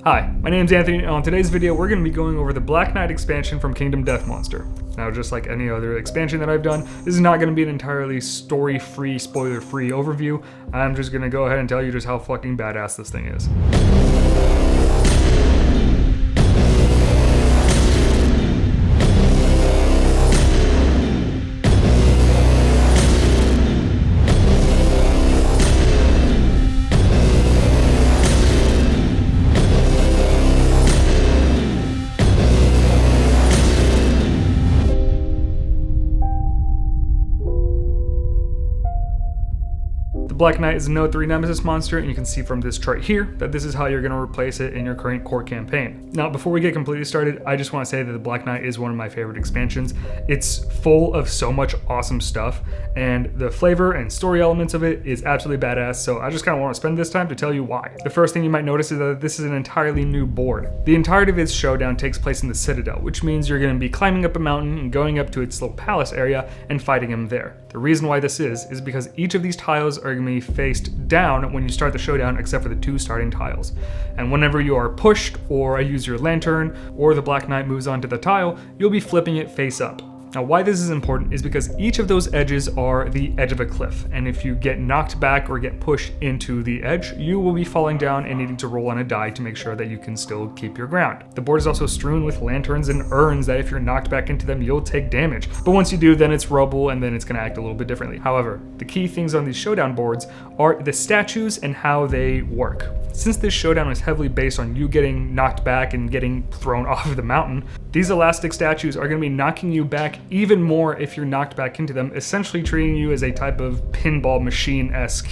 Hi, my name's Anthony, and on today's video we're going to be going over the Black Knight expansion from Kingdom Death Monster. Now, just like any other expansion that I've done, this is not going to be an entirely story-free, spoiler-free overview. I'm just going to go ahead and tell you just how fucking badass this thing is. The Black Knight is a Node 3 nemesis monster, and you can see from this chart here that this is how you're going to replace it in your current core campaign. Now, before we get completely started, I just want to say that the Black Knight is one of my favorite expansions. It's full of so much awesome stuff, and the flavor and story elements of it is absolutely badass, so I just kind of want to spend this time to tell you why. The first thing you might notice is that this is an entirely new board. The entirety of its showdown takes place in the Citadel, which means you're going to be climbing up a mountain and going up to its little palace area and fighting him there. The reason why this is because each of these tiles are going to be faced down when you start the showdown, except for the two starting tiles. And whenever you are pushed, or I use your lantern, or the Black Knight moves onto the tile, you'll be flipping it face up. Now, why this is important is because each of those edges are the edge of a cliff, and if you get knocked back or get pushed into the edge, you will be falling down and needing to roll on a die to make sure that you can still keep your ground. The board is also strewn with lanterns and urns that if you're knocked back into them, you'll take damage. But once you do, then it's rubble, and then it's going to act a little bit differently. However, the key things on these showdown boards are the statues and how they work. Since this showdown is heavily based on you getting knocked back and getting thrown off of the mountain, these elastic statues are going to be knocking you back even more if you're knocked back into them, essentially treating you as a type of pinball machine-esque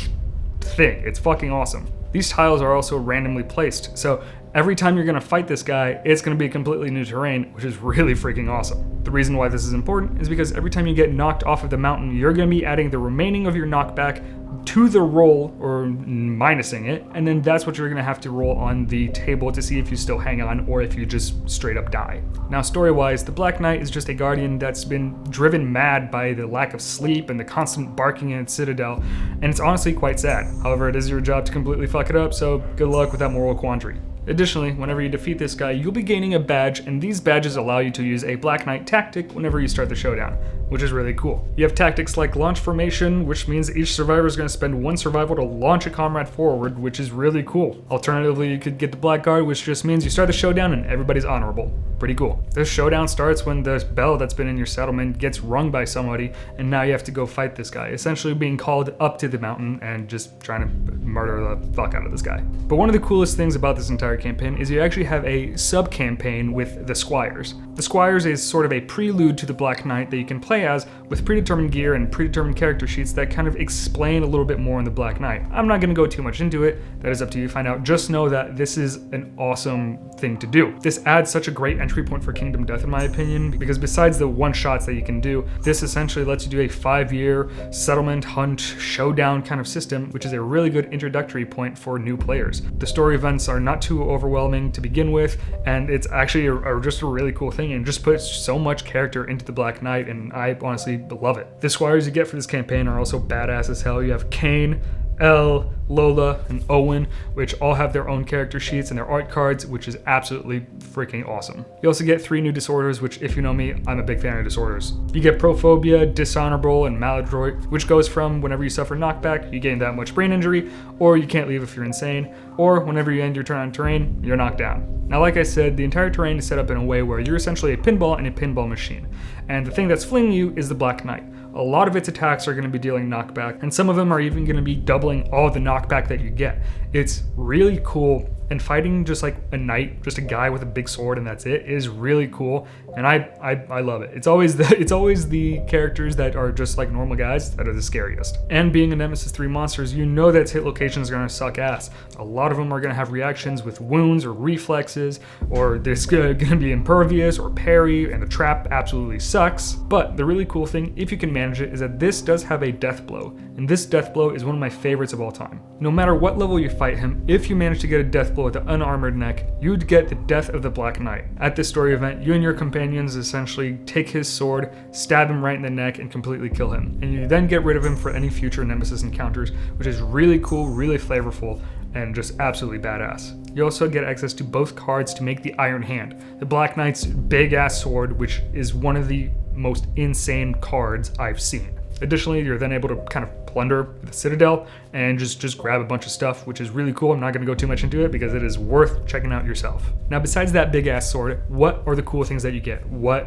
thing. It's fucking awesome. These tiles are also randomly placed, so every time you're going to fight this guy, it's going to be completely new terrain, which is really freaking awesome. The reason why this is important is because every time you get knocked off of the mountain, you're going to be adding the remaining of your knockback to the roll, or minusing it, and then that's what you're going to have to roll on the table to see if you still hang on or if you just straight up die. Now, story-wise, the Black Knight is just a guardian that's been driven mad by the lack of sleep and the constant barking in its citadel, and it's honestly quite sad. However, it is your job to completely fuck it up, so good luck with that moral quandary. Additionally, whenever you defeat this guy, you'll be gaining a badge, and these badges allow you to use a Black Knight tactic whenever you start the showdown, which is really cool. You have tactics like launch formation, which means each survivor is going to spend one survival to launch a comrade forward, which is really cool. Alternatively, you could get the Black Guard, which just means you start the showdown and everybody's honorable. Pretty cool. This showdown starts when the bell that's been in your settlement gets rung by somebody, and now you have to go fight this guy, essentially being called up to the mountain and just trying to murder the fuck out of this guy. But one of the coolest things about this entire campaign is you actually have a sub-campaign with the Squires. The Squires is sort of a prelude to the Black Knight that you can play as with predetermined gear and predetermined character sheets that kind of explain a little bit more on the Black Knight. I'm not going to go too much into it. That is up to you to find out. Just know that this is an awesome thing to do. This adds such a great entry point for Kingdom Death in my opinion, because besides the one-shots that you can do, this essentially lets you do a 5-year settlement, hunt, showdown kind of system, which is a really good introductory point for new players. The story events are not too overwhelming to begin with, and it's actually just a really cool thing, and just puts so much character into the Black Knight, and I honestly love it. The Squires you get for this campaign are also badass as hell. You have Kane, Elle, Lola, and Owen, which all have their own character sheets and their art cards, which is absolutely freaking awesome. You also get 3 new disorders, which, if you know me, I'm a big fan of disorders. You get Prophobia, Dishonorable, and Maladroit, which goes from whenever you suffer knockback, you gain that much brain injury, or you can't leave if you're insane, or whenever you end your turn on terrain, you're knocked down. Now, like I said, the entire terrain is set up in a way where you're essentially a pinball in a pinball machine, and the thing that's flinging you is the Black Knight. A lot of its attacks are going to be dealing knockback, and some of them are even going to be doubling all the knockback that you get. It's really cool, and fighting just like a knight, just a guy with a big sword and that's it, is really cool, and I love it. It's always the characters that are just like normal guys that are the scariest. And being a Nemesis 3 monsters, you know that its hit locations are going to suck ass. A lot of them are going to have reactions with wounds or reflexes, or there's going to be impervious or parry, and the trap absolutely sucks. But the really cool thing, if you can manage it, is that this does have a death blow, and this death blow is one of my favorites of all time. No matter what level you fight him, if you manage to get a death blow at the unarmored neck, you'd get the death of the Black Knight. At this story event, you and your companions essentially take his sword, stab him right in the neck, and completely kill him. And you then get rid of him for any future Nemesis encounters, which is really cool, really flavorful, and just absolutely badass. You also get access to both cards to make the Iron Hand, the Black Knight's big ass sword, which is one of the most insane cards I've seen. Additionally, you're then able to kind of plunder the Citadel and just grab a bunch of stuff, which is really cool. I'm not going to go too much into it because it is worth checking out yourself. Now, besides that big ass sword, what are the cool things that you get? Why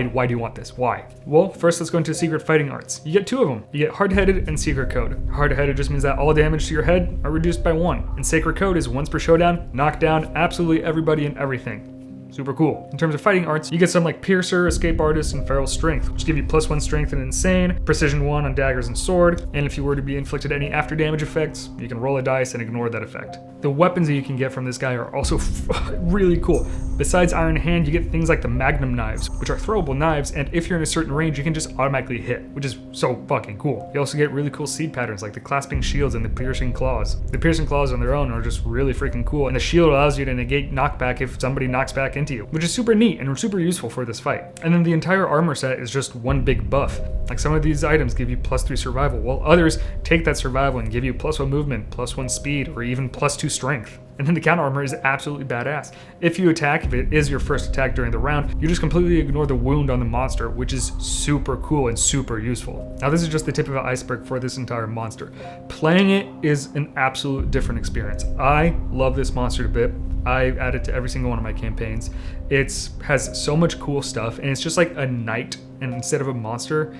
do you want this? Why? Well, first let's go into secret fighting arts. You get 2 of them. You get hard-headed and secret code. Hard-headed just means that all damage to your head are reduced by 1. And sacred code is once per showdown, knock down absolutely everybody and everything. Super cool. In terms of fighting arts, you get some like Piercer, Escape Artist, and Feral Strength, which give you +1 strength and insane, precision 1 on daggers and sword, and if you were to be inflicted any after damage effects, you can roll a dice and ignore that effect. The weapons that you can get from this guy are also really cool. Besides Iron Hand, you get things like the Magnum knives, which are throwable knives, and if you're in a certain range, you can just automatically hit, which is so fucking cool. You also get really cool seed patterns like the Clasping Shields and the Piercing Claws. The Piercing Claws on their own are just really freaking cool, and the shield allows you to negate knockback if somebody knocks back into you, which is super neat and super useful for this fight. And then the entire armor set is just one big buff. Like some of these items give you +3 survival, while others take that survival and give you +1 movement, +1 speed, or even +2 strength. And then the counter armor is absolutely badass. If you attack, if it is your first attack during the round, you just completely ignore the wound on the monster, which is super cool and super useful. Now this is just the tip of the iceberg for this entire monster. Playing it is an absolute different experience. I love this monster to bit. I add it to every single one of my campaigns. It has so much cool stuff, and it's just like a knight, and instead of a monster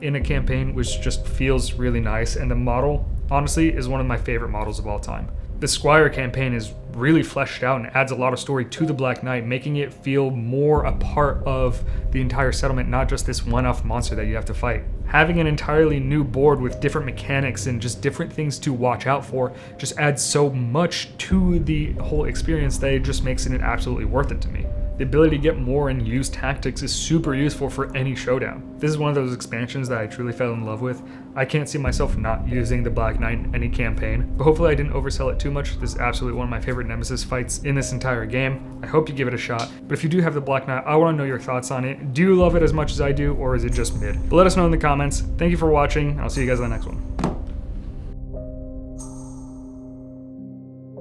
in a campaign, which just feels really nice. And the model, honestly, is one of my favorite models of all time. The Squire campaign is really fleshed out and adds a lot of story to the Black Knight, making it feel more a part of the entire settlement, not just this one-off monster that you have to fight. Having an entirely new board with different mechanics and just different things to watch out for just adds so much to the whole experience that it just makes it absolutely worth it to me. The ability to get more and use tactics is super useful for any showdown. This is one of those expansions that I truly fell in love with. I can't see myself not using the Black Knight in any campaign, but hopefully I didn't oversell it too much. This is absolutely one of my favorite Nemesis fights in this entire game. I hope you give it a shot, but if you do have the Black Knight, I want to know your thoughts on it. Do you love it as much as I do, or is it just mid? But let us know in the comments. Thank you for watching, and I'll see you guys in the next one.